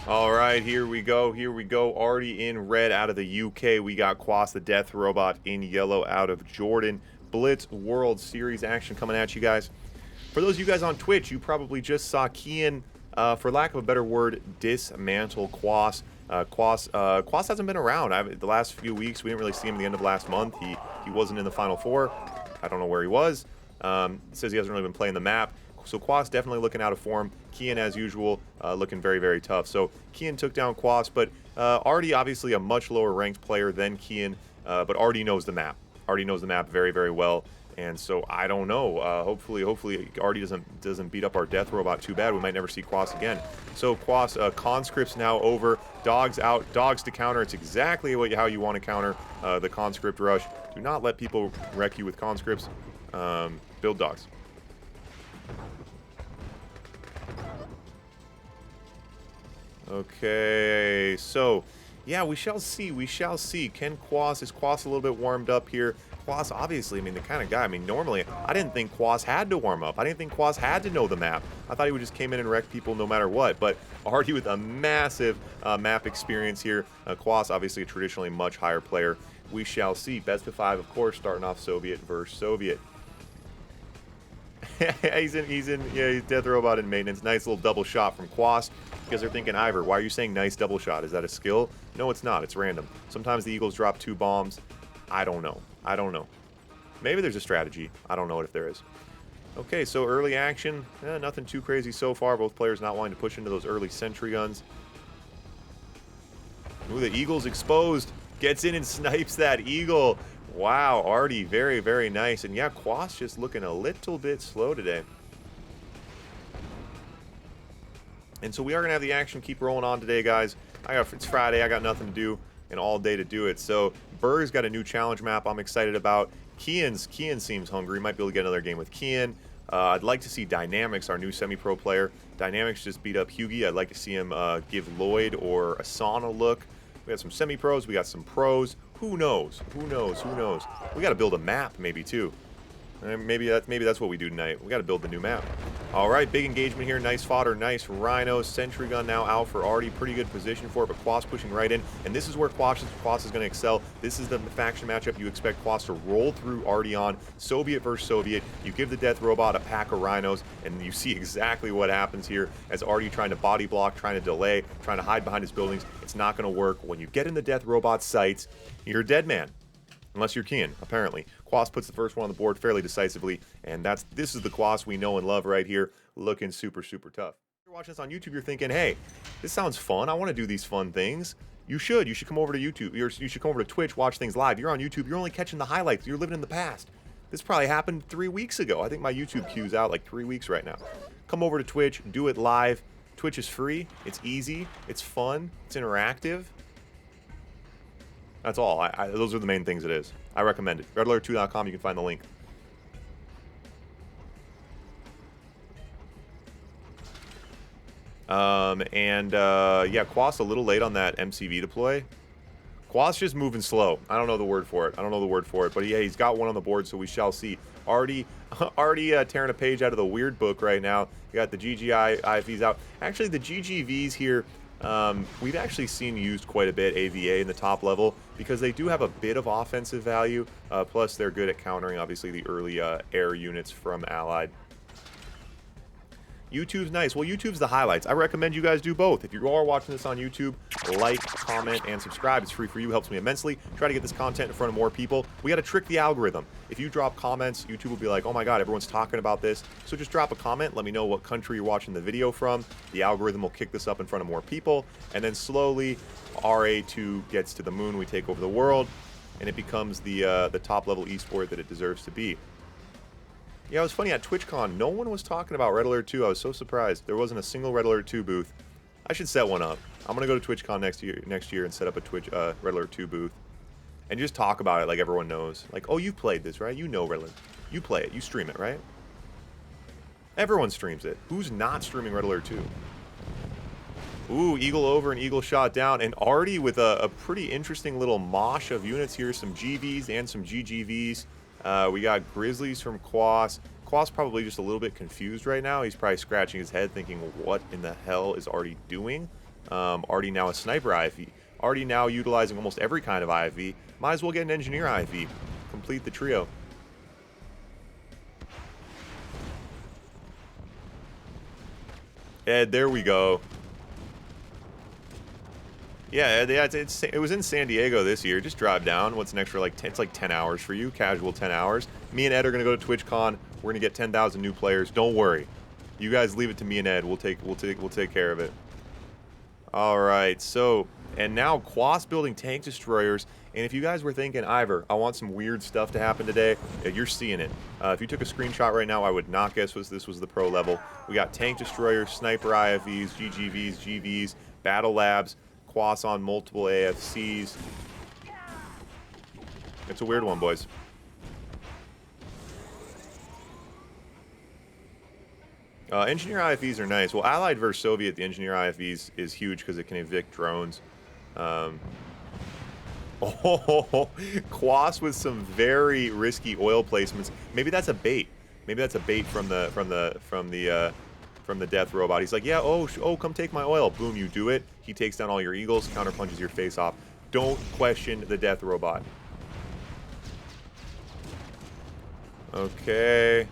All right, here we go. Here we go. Already in red out of the UK. We got Kwos the Death Robot in yellow out of Jordan. Blitz World Series action coming at you guys. For those of you guys on Twitch, you probably just saw Kian, for lack of a better word, dismantle Kwos. Kwos hasn't been around. The last few weeks, we didn't really see him at the end of last month. He wasn't in the Final Four. I don't know where he was. Says he hasn't really been playing the map. So Kwos definitely looking out of form. Kian, as usual, looking very, very tough. So Kian took down Kwos, but Ardee obviously a much lower ranked player than Kian, but Ardee knows the map. Ardee knows the map very, very well. And so I don't know. Hopefully Ardee doesn't beat up our death robot too bad. We might never see Kwos again. So Kwos, conscripts now over. Dogs out. Dogs to counter. It's exactly how you want to counter the conscript rush. Do not let people wreck you with conscripts. Build dogs. Okay, so yeah, we shall see. We shall see. Is Kwos a little bit warmed up here? Kwos, obviously, I mean, the kind of guy. I mean, normally, I didn't think Kwos had to warm up. I didn't think Kwos had to know the map. I thought he would just came in and wreck people no matter what. But Ardee with a massive map experience here. Kwos, obviously, a traditionally much higher player. We shall see. Best of 5, of course, starting off Soviet versus Soviet. he's Death Robot in maintenance. Nice little double shot from Kwos. Because they're thinking, Ivor, why are you saying nice double shot? Is that a skill? No, it's not. It's random. Sometimes the Eagles drop 2 bombs. I don't know. I don't know. Maybe there's a strategy. I don't know if there is. Okay, so early action. Nothing too crazy so far. Both players not wanting to push into those early sentry guns. Ooh, the Eagle's exposed. Gets in and snipes that Eagle. Wow, Ardee, very, very nice. And yeah, Kwos just looking a little bit slow today. And so we are going to have the action keep rolling on today, guys. It's Friday. I got nothing to do and all day to do it. So Berg's got a new challenge map I'm excited about. Kian seems hungry. Might be able to get another game with Kian. I'd like to see Dynamics, our new semi-pro player. Dynamics just beat up Hughie. I'd like to see him give Lloyd or Asan a look. We got some semi-pros. We got some pros. Who knows? Who knows? Who knows? We got to build a map maybe too. Maybe that's what we do tonight. We got to build the new map. All right, big engagement here. Nice fodder, nice rhino. Sentry gun now out for Ardee. Pretty good position for it, but Kwos pushing right in. And this is where Kwos is going to excel. This is the faction matchup you expect Kwos to roll through Ardee on. Soviet versus Soviet. You give the Death Robot a pack of rhinos, and you see exactly what happens here as Ardee trying to body block, trying to delay, trying to hide behind his buildings. It's not going to work. When you get in the Death Robot's sights, you're a dead man. Unless you're Kian, apparently. Kwos puts the first one on the board fairly decisively, and this is the Kwos we know and love right here, looking super, super tough. If you're watching this on YouTube, you're thinking, hey, this sounds fun. I want to do these fun things. You should. You should come over to YouTube. You should come over to Twitch, watch things live. You're on YouTube. You're only catching the highlights. You're living in the past. This probably happened 3 weeks ago. I think my YouTube queue's out like 3 weeks right now. Come over to Twitch. Do it live. Twitch is free. It's easy. It's fun. It's interactive. That's all. Those are the main things it is. I recommend it. redalert2.com, you can find the link. Yeah, Kwos a little late on that MCV deploy. Kwos just moving slow. I don't know the word for it. But yeah, he's got one on the board, so we shall see. Ardee tearing a page out of the weird book right now. You got the GGI IFVs out. Actually, the GGVs here, we've actually seen used quite a bit, AVA in the top level, because they do have a bit of offensive value, plus they're good at countering, obviously, the early air units from Allied. YouTube's nice. Well, YouTube's the highlights. I recommend you guys do both. If you are watching this on YouTube, like, comment, and subscribe. It's free for you. Helps me immensely. Try to get this content in front of more people. We got to trick the algorithm. If you drop comments, YouTube will be like, oh my god, everyone's talking about this. So just drop a comment. Let me know what country you're watching the video from. The algorithm will kick this up in front of more people. And then slowly, RA2 gets to the moon. We take over the world. And it becomes the top-level esport that it deserves to be. Yeah, it was funny, at TwitchCon, no one was talking about Red Alert 2. I was so surprised. There wasn't a single Red Alert 2 booth. I should set one up. I'm going to go to TwitchCon next year and set up a Red Alert 2 booth. And just talk about it like everyone knows. Like, oh, you've played this, right? You know Red Alert. You play it. You stream it, right? Everyone streams it. Who's not streaming Red Alert 2? Ooh, Eagle over and Eagle shot down. And Ardee with a pretty interesting little mosh of units here. Some GVs and some GGVs. We got Grizzlies from Kwos. Kwos probably just a little bit confused right now. He's probably scratching his head thinking, what in the hell is Ardee doing? Ardee now a sniper IFV. Ardee now utilizing almost every kind of IFV. Might as well get an engineer IFV. Complete the trio. Ed, there we go. Yeah, it was in San Diego this year. Just drive down. What's next for like 10, it's like 10 hours for you, casual 10 hours. Me and Ed are gonna go to TwitchCon. We're gonna get 10,000 new players. Don't worry, you guys leave it to me and Ed. We'll take care of it. All right, so and now Kwos building tank destroyers. And if you guys were thinking, Ivor, I want some weird stuff to happen today, you're seeing it. If you took a screenshot right now, I would not guess this was the pro level. We got tank destroyers, sniper IFVs, GGVs, GVs, battle labs, Kwos on multiple AFCs. It's a weird one, boys. Engineer IFVs are nice. Well, Allied versus Soviet, the Engineer IFVs is huge because it can evict drones. Oh, Kwos with some very risky oil placements. Maybe that's a bait. Maybe that's a bait from the death robot. He's like, yeah, oh, come take my oil. Boom, you do it. He takes down all your eagles, counter punches your face off. Don't question the death robot. Okay.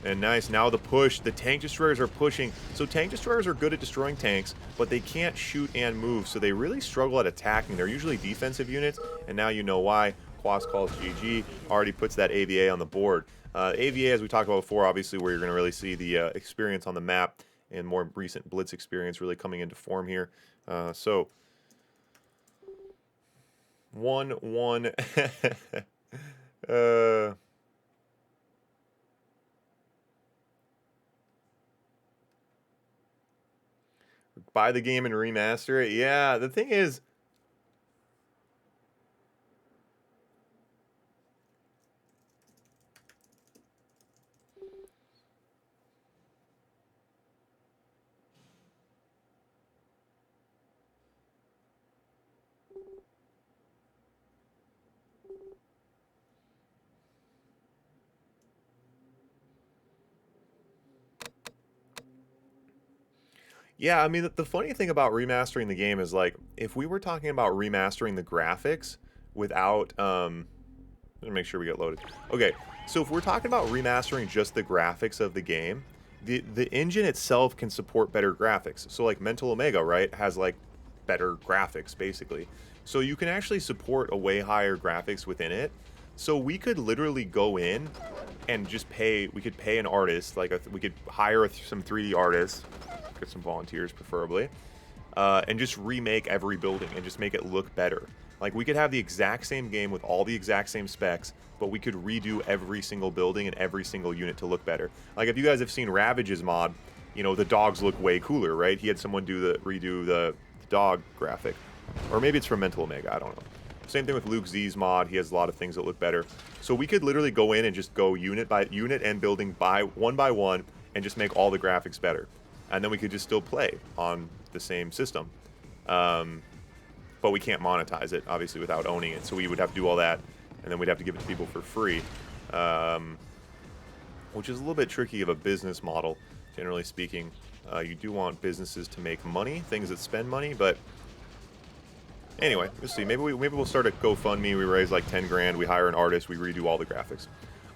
And nice, now the push. The tank destroyers are pushing. So tank destroyers are good at destroying tanks, but they can't shoot and move, so they really struggle at attacking. They're usually defensive units, and now you know why. Kwos calls GG, already puts that AVA on the board. AVA, as we talked about before, obviously where you're going to really see the experience on the map and more recent Blitz experience really coming into form here. So, 1-1. Buy the game and remaster it. Yeah, the thing is, yeah, I mean, the funny thing about remastering the game is, like, if we were talking about remastering the graphics without, let me make sure we get loaded. Okay, so if we're talking about remastering just the graphics of the game, the engine itself can support better graphics. So, like, Mental Omega, right, has, like, better graphics, basically. So you can actually support a way higher graphics within it. So we could literally go in and just we could pay an artist, like, we could hire some 3D artists, get some volunteers preferably, and just remake every building and just make it look better. Like, we could have the exact same game with all the exact same specs, but we could redo every single building and every single unit to look better. Like, if you guys have seen Ravage's mod, you know, the dogs look way cooler, right? He had someone redo the dog graphic. Or maybe it's from Mental Omega, I don't know. Same thing with Luke Z's mod, he has a lot of things that look better. So we could literally go in and just go unit by unit and building one by one and just make all the graphics better. And then we could just still play on the same system. But we can't monetize it, obviously, without owning it. So we would have to do all that, and then we'd have to give it to people for free. Which is a little bit tricky of a business model, generally speaking. You do want businesses to make money, things that spend money, but anyway, we'll see. Maybe we'll start a GoFundMe. We raise like 10 grand. We hire an artist. We redo all the graphics.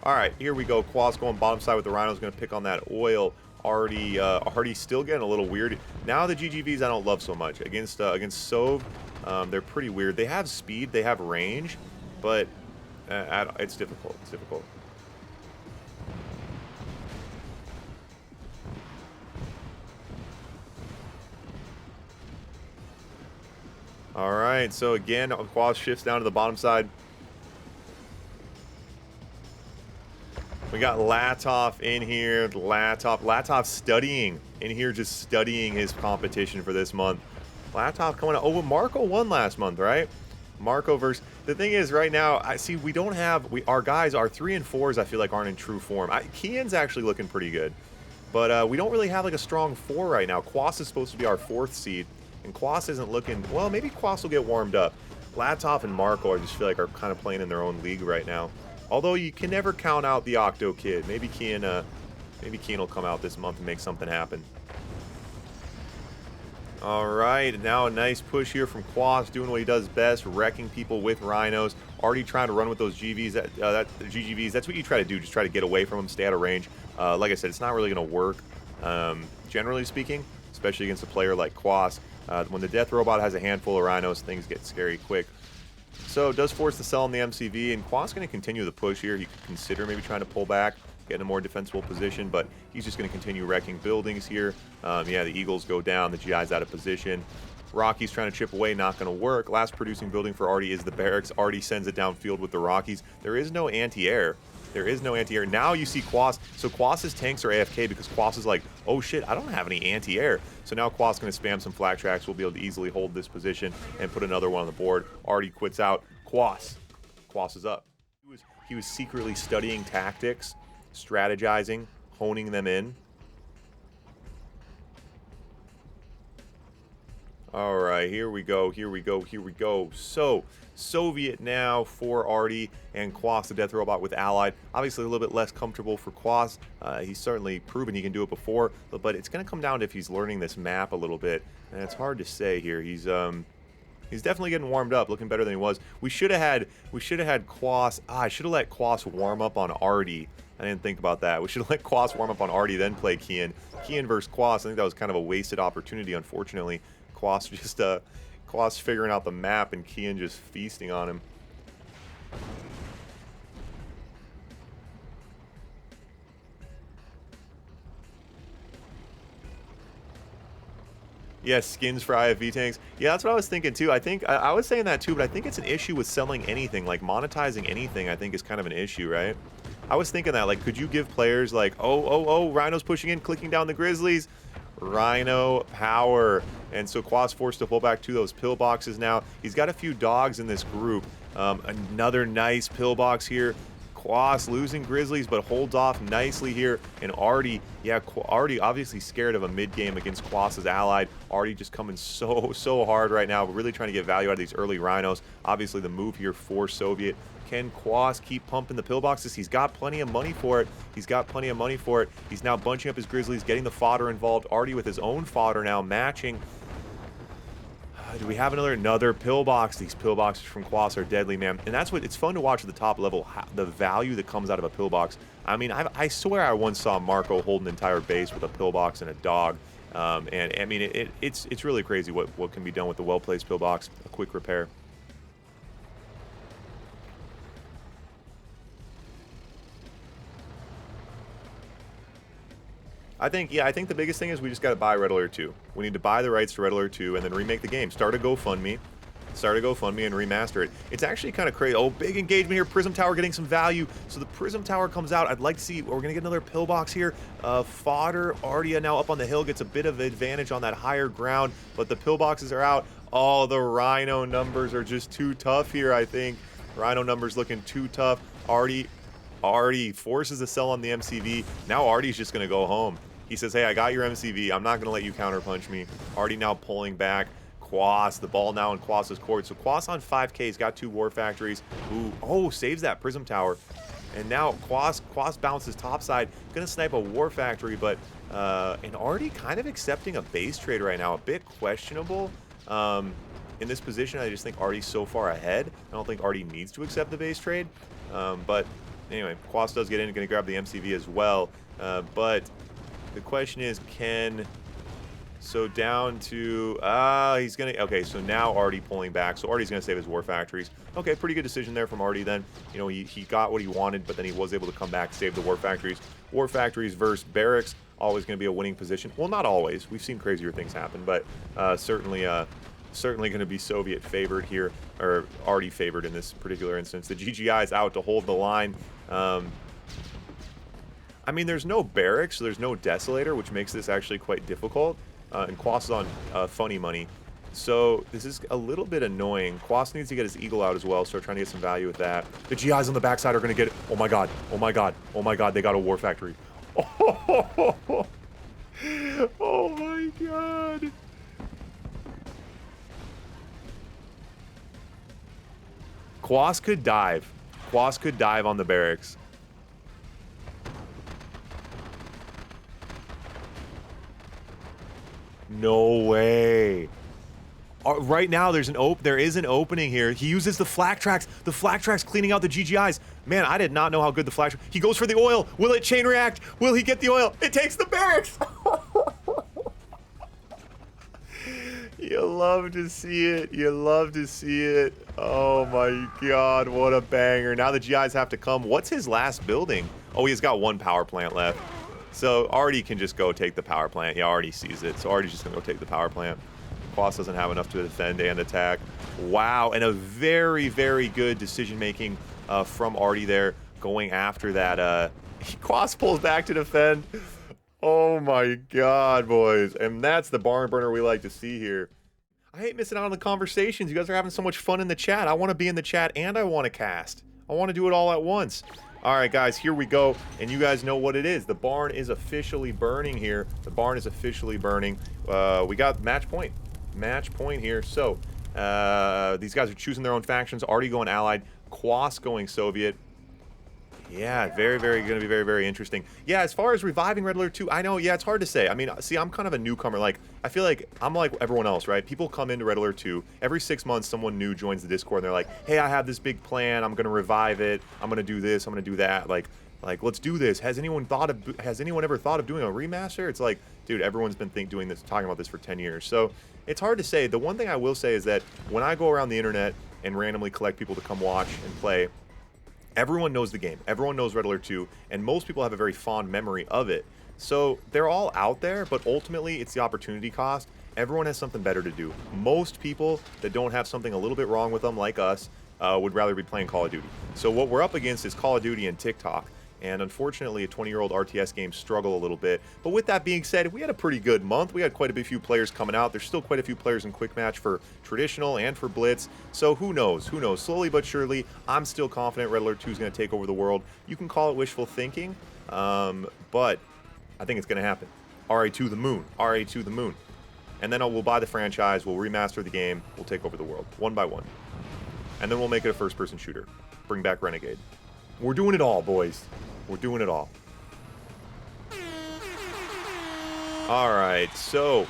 All right, here we go. Kwos going bottom side with the Rhinos. Going to pick on that oil. Ardee still getting a little weird. Now the GGVs I don't love so much. Against Sov, they're pretty weird. They have speed. They have range, but it's difficult. It's difficult. All right, so again, Kwos shifts down to the bottom side. We got Latov in here. Latov studying in here, just studying his competition for this month. Latov coming out. Oh, well, Marco won last month, right? Marco versus. The thing is, right now, I see we don't have. Our guys, our 3 and 4s, I feel like aren't in true form. Kian's actually looking pretty good, but we don't really have like a strong 4 right now. Kwos is supposed to be our 4th seed, and Kwos isn't looking. Well, maybe Kwos will get warmed up. Latov and Marco, I just feel like are kind of playing in their own league right now. Although you can never count out the Octo Kid. Maybe Kian will come out this month and make something happen. All right, now a nice push here from Kwos, doing what he does best, wrecking people with rhinos. Already trying to run with those GVs, GGVs. That's what you try to do, just try to get away from them, stay out of range. Like I said, it's not really going to work, generally speaking, especially against a player like Kwos. When the Death Robot has a handful of rhinos, things get scary quick. So it does force the sell on the MCV, and Kwos going to continue the push here. He could consider maybe trying to pull back, get in a more defensible position, but he's just going to continue wrecking buildings here. Yeah, the Eagles go down, the GI's out of position. Rocky's trying to chip away, not going to work. Last producing building for Ardee is the barracks. Ardee sends it downfield with the Rockies. There is no anti-air. There is no anti-air. Now you see Kwos. So Kwos's tanks are AFK because Kwos is like, oh shit, I don't have any anti-air. So now Kwos going to spam some flak tracks. We'll be able to easily hold this position and put another one on the board. Ardee quits out. Kwos is up. He was secretly studying tactics, strategizing, honing them in. All right, here we go. So, Soviet now for Ardee, and Kwos, the Death Robot, with Allied. Obviously, a little bit less comfortable for Kwos. He's certainly proven he can do it before, but it's going to come down to if he's learning this map a little bit, and it's hard to say here. He's definitely getting warmed up, looking better than he was. We should have had Kwos. I should have let Kwos warm up on Ardee. I didn't think about that. We should have let Kwos warm up on Ardee, then play Kian. Kian versus Kwos. I think that was kind of a wasted opportunity, unfortunately. Kwos figuring out the map and Kian just feasting on him. Yeah, skins for IFV tanks. Yeah, that's what I was thinking too. I was saying that too, but I think it's an issue with selling anything, like monetizing anything. I think is kind of an issue, right? I was thinking that, like, could you give players like, oh, Rhino's pushing in, clicking down the Grizzlies, Rhino power, and so Kwos forced to pull back to those pillboxes now. He's got a few dogs in this group. Another nice pillbox here. Kwos losing Grizzlies, but holds off nicely here. And Ardee, yeah, Ardee obviously scared of a mid-game against Kwos' Allied. Ardee just coming so hard right now. We're really trying to get value out of these early Rhinos. Obviously the move here for Soviet. Can Kwos keep pumping the pillboxes? He's got plenty of money for it. He's now bunching up his Grizzlies, getting the fodder involved. Ardee with his own fodder now matching. Do we have another pillbox? These pillboxes from Kwos are deadly, man. And that's what it's fun to watch at the top level, the value that comes out of a pillbox. I mean, I swear I once saw Marco hold an entire base with a pillbox and a dog. And I mean, it's really crazy what can be done with the well-placed pillbox. A quick repair. I think the biggest thing is we just got to buy Red Alert 2. We need to buy the rights to Red Alert 2 and then remake the game. Start a GoFundMe and remaster it. It's actually kind of crazy. Oh, big engagement here. Prism Tower getting some value. So the Prism Tower comes out. I'd like to see, we're going to get another pillbox here. Fodder, Ardee now up on the hill, gets a bit of advantage on that higher ground, but the pillboxes are out. Oh, the Rhino numbers are just too tough here, I think. Rhino numbers looking too tough. Ardee forces a sell on the MCV. Now Ardee's just going to go home. He says, hey, I got your MCV. I'm not going to let you counterpunch me. Ardee now pulling back. Kwos, the ball now in Kwos' court. So Kwos on 5K. He's got 2 war factories. Ooh, oh, saves that Prism Tower. And now Kwos bounces topside. Going to snipe a war factory, but and Ardee kind of accepting a base trade right now. A bit questionable. In this position, I just think Ardee's so far ahead. I don't think Ardee needs to accept the base trade. But anyway, Kwos does get in, going to grab the MCV as well. But the question is, so down to, he's going to, okay, so now Ardee pulling back. So Ardee's going to save his war factories. Okay, pretty good decision there from Ardee then. You know, he got what he wanted, but then he was able to come back, save the war factories. War factories versus barracks, always going to be a winning position. Well, not always. We've seen crazier things happen, but certainly going to be Soviet favored here, or Ardee favored in this particular instance. The GGI is out to hold the line. I mean, there's no barracks, so there's no desolator, which makes this actually quite difficult. And Kwos is on funny money. So this is a little bit annoying. Kwos needs to get his eagle out as well, start trying to get some value with that. The GIs on the backside are going to get it. Oh my god, oh my god, oh my god, they got a war factory. Oh, oh my god. Kwos could dive. Kwos could dive on the barracks. No way. Right now, there is an opening here. He uses the flak tracks. The flak tracks cleaning out the GGIs. Man, I did not know how good the flak. He goes for the oil. Will it chain react? Will he get the oil? It takes the barracks. You love to see it. You love to see it. Oh my God, what a banger. Now the GIs have to come. What's his last building? Oh, he's got one power plant left. So Ardee can just go take the power plant. Yeah, Ardee sees it. So Ardee's just going to go take the power plant. Kwos doesn't have enough to defend and attack. Wow, and a very, very good decision-making from Ardee there, going after that. Kwos pulls back to defend. Oh my God, boys. And that's the barn burner we like to see here. I hate missing out on the conversations. You guys are having so much fun in the chat. I want to be in the chat and I want to cast. I want to do it all at once. All right, guys, here we go. And you guys know what it is. The barn is officially burning here. The barn is officially burning. We got match point. Match point here. So these guys are choosing their own factions. Ardee going Allied, Kwos going Soviet. Yeah, very, very going to be very, very interesting. Yeah, as far as reviving Red Alert 2, I know, yeah, it's hard to say. I mean, see, I'm kind of a newcomer. Like, I feel like I'm like everyone else, right? People come into Red Alert 2. Every 6 months, someone new joins the Discord, and they're like, hey, I have this big plan. I'm going to revive it. I'm going to do this. I'm going to do that. Like, let's do this. Has anyone ever thought of doing a remaster? It's like, dude, everyone's been talking about this for 10 years. So it's hard to say. The one thing I will say is that when I go around the internet and randomly collect people to come watch and play, everyone knows the game. Everyone knows Red Alert 2, and most people have a very fond memory of it. So they're all out there, but ultimately it's the opportunity cost. Everyone has something better to do. Most people that don't have something a little bit wrong with them, like us, would rather be playing Call of Duty. So what we're up against is Call of Duty and TikTok. And unfortunately, a 20-year-old RTS game struggle a little bit. But with that being said, we had a pretty good month. We had quite a few players coming out. There's still quite a few players in Quick Match for Traditional and for Blitz. So who knows? Who knows? Slowly but surely, I'm still confident Red Alert 2 is going to take over the world. You can call it wishful thinking, but I think it's going to happen. RA to the moon. RA to the moon. And then we'll buy the franchise. We'll remaster the game. We'll take over the world, one by one. And then we'll make it a first-person shooter. Bring back Renegade. We're doing it all, boys. We're doing it all. All right, so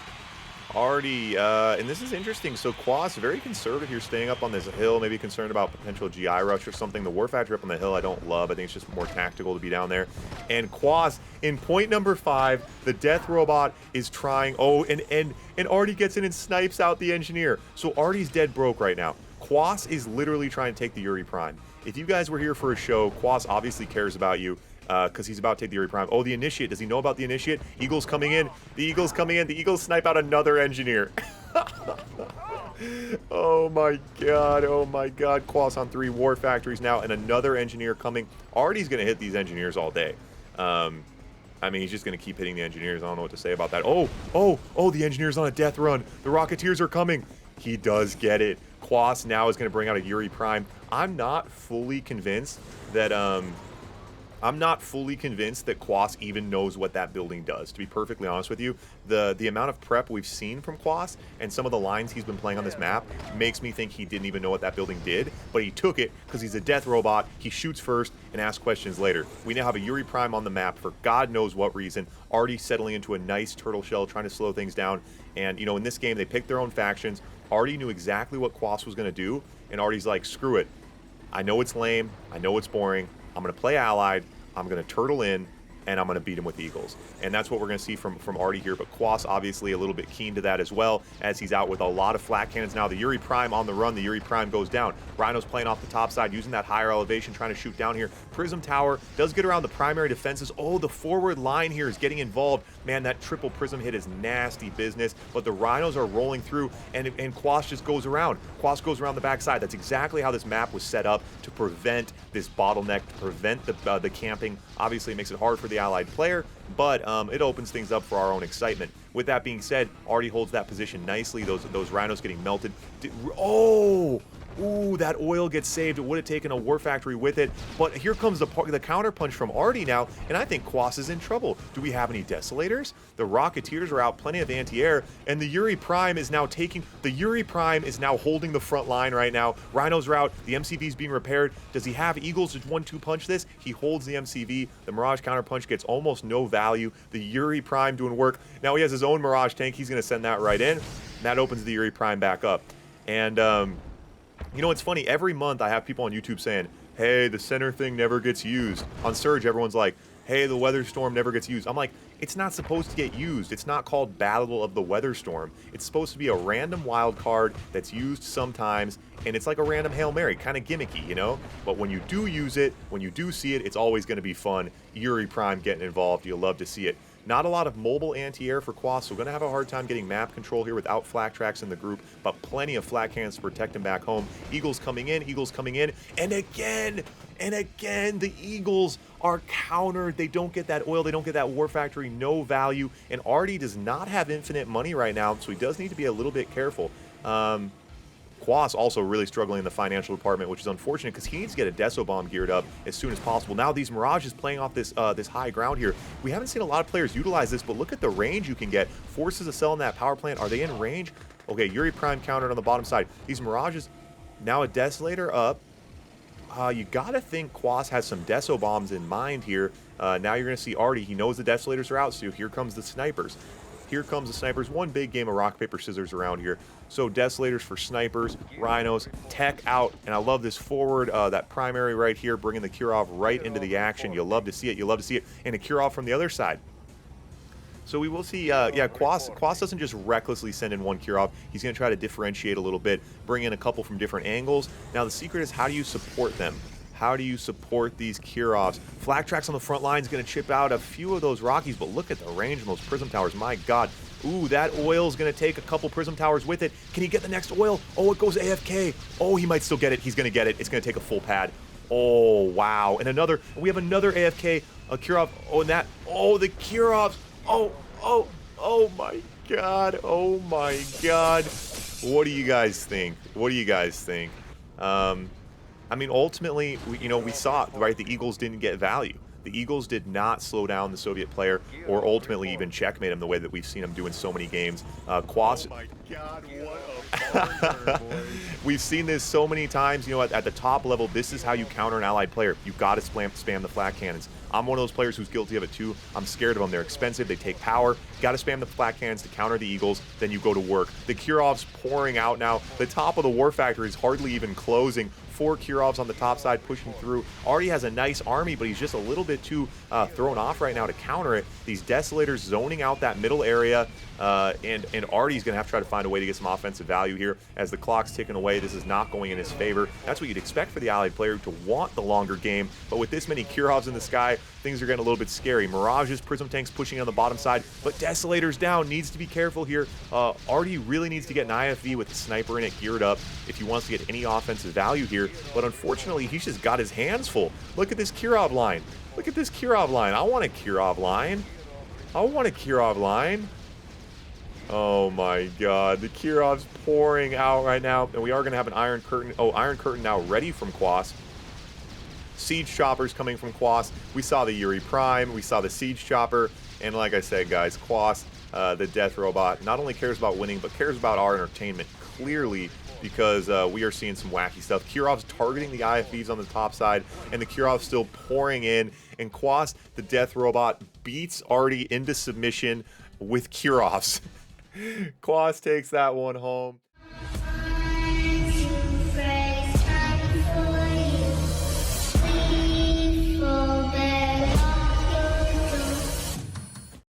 Ardee, and this is interesting. So Kwos, very conservative here, staying up on this hill, maybe concerned about potential GI rush or something. The War Factory up on the hill I don't love. I think it's just more tactical to be down there. And Kwos, in point number 5, the Death Robot is trying. Oh, and Ardee gets in and snipes out the engineer. So Ardee's dead broke right now. Kwos is literally trying to take the Yuri Prime. If you guys were here for a show, Kwos obviously cares about you because he's about to take the Yuri Prime. Oh, the Initiate. Does he know about the Initiate? Eagle's coming in. The Eagle's coming in. The Eagles snipe out another engineer. Oh my God. Oh my God. Kwos on 3 War Factories now and another engineer coming. Ardee's going to hit these engineers all day. I mean, he's just going to keep hitting the engineers. I don't know what to say about that. Oh, the engineer's on a death run. The Rocketeers are coming. He does get it. Kwos now is going to bring out a Yuri Prime. I'm not fully convinced that Kwos even knows what that building does, to be perfectly honest with you. The amount of prep we've seen from Kwos and some of the lines he's been playing on this map makes me think he didn't even know what that building did, but he took it because he's a death robot. He shoots first and asks questions later. We now have a Yuri Prime on the map for God knows what reason. Ardee settling into a nice turtle shell, trying to slow things down. And, you know, in this game, they picked their own factions. Ardee knew exactly what Kwos was going to do, and Ardee's like, screw it. I know it's lame. I know it's boring. I'm going to play Allied. I'm going to turtle in, and I'm going to beat him with Eagles. And that's what we're going to see from Ardee here. But Kwos obviously a little bit keen to that as well, as he's out with a lot of flat cannons now. The Yuri Prime on the run. The Yuri Prime goes down. Rhino's playing off the top side, using that higher elevation, trying to shoot down here. Prism Tower does get around the primary defenses. Oh, the forward line here is getting involved. Man, that triple Prism hit is nasty business. But the Rhinos are rolling through, and Kwos just goes around. Kwos goes around the backside. That's exactly how this map was set up, to prevent this bottleneck, to prevent the camping. Obviously, it makes it hard for the Allied player, but it opens things up for our own excitement. With that being said, Ardee holds that position nicely. Those Rhinos getting melted. Oh, Ooh, that oil gets saved. It would have taken a War Factory with it. But here comes the counter punch from Ardee now, and I think Kwos is in trouble. Do we have any Desolators? The Rocketeers are out, plenty of anti-air, and the Yuri Prime is now holding the front line right now. Rhinos are out. The MCV is being repaired. Does he have Eagles to 1-2 punch this? He holds the MCV. The Mirage counter punch gets almost no value. The Yuri Prime doing work. Now he has his own Mirage tank. He's going to send that right in. That opens the Yuri Prime back up. And, you know, it's funny, every month I have people on YouTube saying, hey, the center thing never gets used. On Surge, everyone's like, hey, the Weather Storm never gets used. I'm like, it's not supposed to get used. It's not called Battle of the Weather Storm. It's supposed to be a random wild card that's used sometimes, and it's like a random Hail Mary, kind of gimmicky, you know? But when you do use it, when you do see it, it's always going to be fun. Yuri Prime getting involved, you'll love to see it. Not a lot of mobile anti-air for Kwos, so we're going to have a hard time getting map control here without flak tracks in the group, but plenty of flak cannons to protect him back home. Eagles coming in, and again, the Eagles are countered. They don't get that oil, they don't get that War Factory, no value, and Ardee does not have infinite money right now, so he does need to be a little bit careful. Kwos also really struggling in the financial department, which is unfortunate because he needs to get a Deso Bomb geared up as soon as possible. Now these Mirages playing off this this high ground here. We haven't seen a lot of players utilize this, but look at the range you can get. Forces a cell in that power plant. Are they in range? Okay, Yuri Prime countered on the bottom side. These Mirages, now a Desolator up. You gotta think Kwos has some Deso Bombs in mind here. Now you're gonna see Ardee. He knows the Desolators are out, so here comes the snipers. Here comes the snipers. One big game of rock, paper, scissors around here. So Desolators for snipers, Rhinos, tech out, and I love this forward, that primary right here, bringing the Kirov right into the action. You'll love to see it. You'll love to see it. And a Kirov from the other side. So we will see, yeah, Kwos doesn't just recklessly send in one Kirov. He's going to try to differentiate a little bit, bring in a couple from different angles. Now the secret is, how do you support them? How do you support these Kirovs? Flak tracks on the front line is going to chip out a few of those Rockies, but look at the range of those Prism Towers. My God. Ooh, that oil is going to take a couple Prism Towers with it. Can he get the next oil? Oh, it goes AFK. Oh, he might still get it. He's going to get it. It's going to take a full pad. Oh, wow. And we have another AFK, a Kirov. Oh, and that, oh, the Kirovs. Oh my God. Oh my God. What do you guys think? What do you guys think? I mean, ultimately, we saw it, right? The Eagles didn't get value. The Eagles did not slow down the Soviet player or ultimately even checkmate him the way that we've seen him do in so many games. Kwos. Oh my God, what a burner, boys. We've seen this so many times, at the top level. This is how you counter an allied player. You've got to spam the flak cannons. I'm one of those players who's guilty of it too. I'm scared of them. They're expensive. They take power. You got to spam the flak cannons to counter the Eagles. Then you go to work. The Kirov's pouring out now. The top of the War Factory is hardly even closing. 4 Kirovs on the top side pushing through. Ardee has a nice army, but he's just a little bit too thrown off right now to counter it. These Desolators zoning out that middle area, and Ardee's going to have to try to find a way to get some offensive value here as the clock's ticking away. This is not going in his favor. That's what you'd expect for the allied player, to want the longer game, but with this many Kirovs in the sky, things are getting a little bit scary. Mirages, Prism Tanks pushing on the bottom side, but Desolators down. Needs to be careful here. Ardee really needs to get an IFV with the sniper in it geared up if he wants to get any offensive value here, but unfortunately, he's just got his hands full. Look at this Kirov line. Look at this Kirov line. I want a Kirov line. I want a Kirov line. Oh my God, the Kirov's pouring out right now, and we are going to have an Iron Curtain. Oh, Iron Curtain now ready from Kwos. Siege Choppers coming from Kwos. We saw the Yuri Prime, we saw the Siege Chopper, and like I said, guys, Kwos, the Death Robot, not only cares about winning, but cares about our entertainment, clearly, because we are seeing some wacky stuff. Kirov's targeting the IFVs on the top side, and the Kirov's still pouring in, and Kwos, the Death Robot, beats Ardee into submission with Kirovs. Kwos takes that one home.